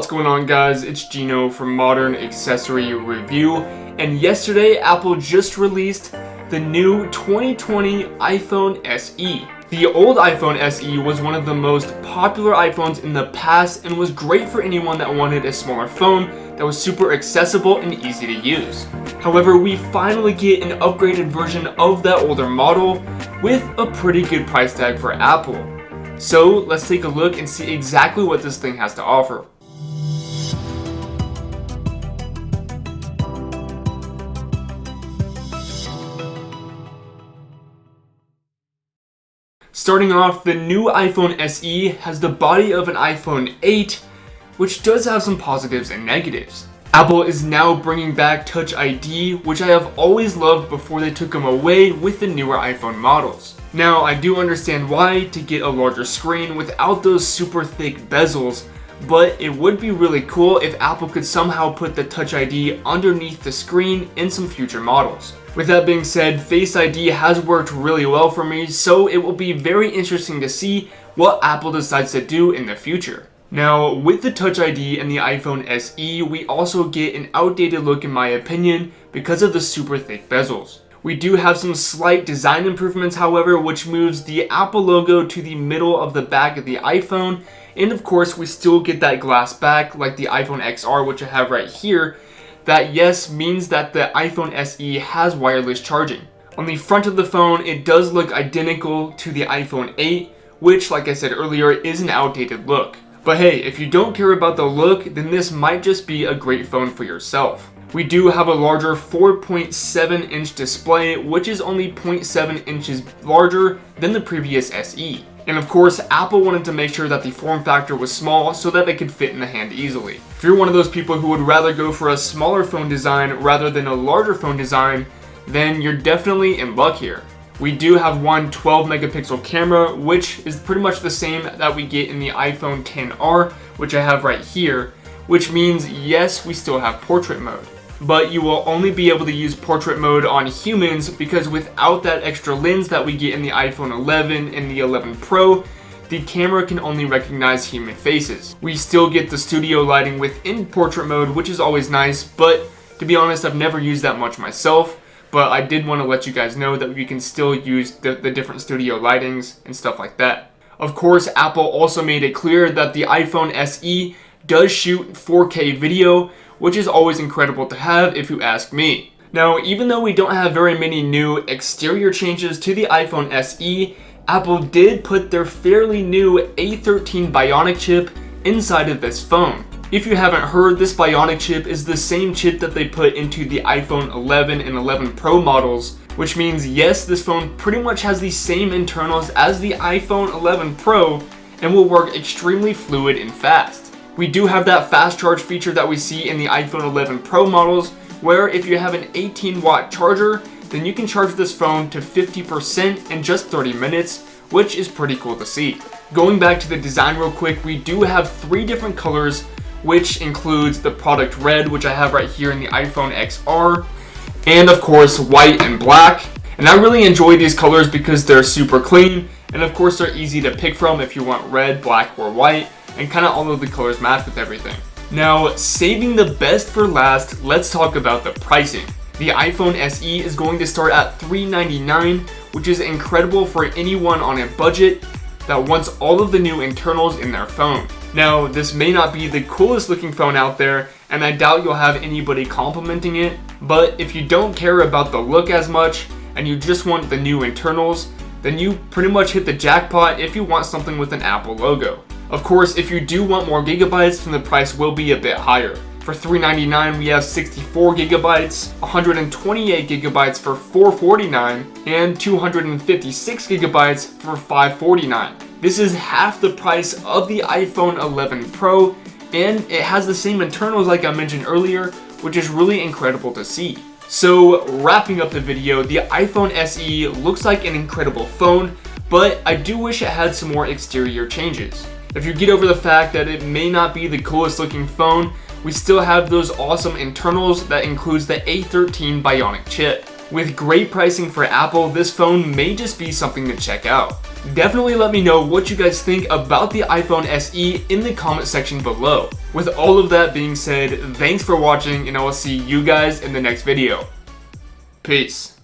What's going on, guys? It's Gino from Modern Accessory Review, and yesterday Apple just released the new 2020 iPhone SE. The old iPhone SE was one of the most popular iPhones in the past and was great for anyone that wanted a smaller phone that was super accessible and easy to use. However, we finally get an upgraded version of that older model with a pretty good price tag for Apple. So let's take a look and see exactly what this thing has to offer. Starting off, the new iPhone SE has the body of an iPhone 8, which does have some positives and negatives. Apple is now bringing back Touch ID, which I have always loved before they took them away with the newer iPhone models. Now, I do understand why to get a larger screen without those super thick bezels, but it would be really cool if Apple could somehow put the Touch ID underneath the screen in some future models. With that being said, Face ID has worked really well for me, so it will be very interesting to see what Apple decides to do in the future. Now, with the Touch ID and the iPhone SE, we also get an outdated look in my opinion because of the super thick bezels. We do have some slight design improvements, however, which moves the Apple logo to the middle of the back of the iPhone, and of course we still get that glass back like the iPhone XR, which I have right here. That, yes, means that the iPhone SE has wireless charging. On the front of the phone, it does look identical to the iPhone 8, which, like I said earlier, is an outdated look. But hey, if you don't care about the look, then this might just be a great phone for yourself. We do have a larger 4.7-inch display, which is only 0.7 inches larger than the previous SE. And of course, Apple wanted to make sure that the form factor was small so that it could fit in the hand easily. If you're one of those people who would rather go for a smaller phone design rather than a larger phone design, then you're definitely in luck here. We do have one 12 megapixel camera, which is pretty much the same that we get in the iPhone XR, which I have right here, which means yes, we still have portrait mode. But you will only be able to use portrait mode on humans because without that extra lens that we get in the iPhone 11 and the 11 Pro, the camera can only recognize human faces. We still get the studio lighting within portrait mode, which is always nice, but to be honest, I've never used that much myself, but I did want to let you guys know that we can still use the different studio lightings and stuff like that. Of course, Apple also made it clear that the iPhone SE does shoot 4K video, which is always incredible to have if you ask me. Now, even though we don't have very many new exterior changes to the iPhone SE, Apple did put their fairly new A13 Bionic chip inside of this phone. If you haven't heard, this Bionic chip is the same chip that they put into the iPhone 11 and 11 Pro models, which means yes, this phone pretty much has the same internals as the iPhone 11 Pro and will work extremely fluid and fast. We do have that fast charge feature that we see in the iPhone 11 Pro models, where if you have an 18-watt charger, then you can charge this phone to 50% in just 30 minutes, which is pretty cool to see. Going back to the design real quick, we do have 3 different colors, which includes the product red, which I have right here in the iPhone XR, and of course white and black. And I really enjoy these colors because they're super clean, and of course they're easy to pick from if you want red, black, or white, and kind of all of the colors match with everything. Now, saving the best for last, let's talk about the pricing. The iPhone SE is going to start at $399, which is incredible for anyone on a budget that wants all of the new internals in their phone. Now, this may not be the coolest looking phone out there, and I doubt you'll have anybody complimenting it, but if you don't care about the look as much, and you just want the new internals, then you pretty much hit the jackpot if you want something with an Apple logo. Of course, if you do want more gigabytes, then the price will be a bit higher. For $399, we have 64 gigabytes, 128 gigabytes for $449, and 256 gigabytes for $549. This is half the price of the iPhone 11 Pro, and it has the same internals like I mentioned earlier, which is really incredible to see. So, wrapping up the video, the iPhone SE looks like an incredible phone, but I do wish it had some more exterior changes. If you get over the fact that it may not be the coolest looking phone, we still have those awesome internals that includes the A13 Bionic chip. With great pricing for Apple, this phone may just be something to check out. Definitely let me know what you guys think about the iPhone SE in the comment section below. With all of that being said, thanks for watching and I will see you guys in the next video. Peace.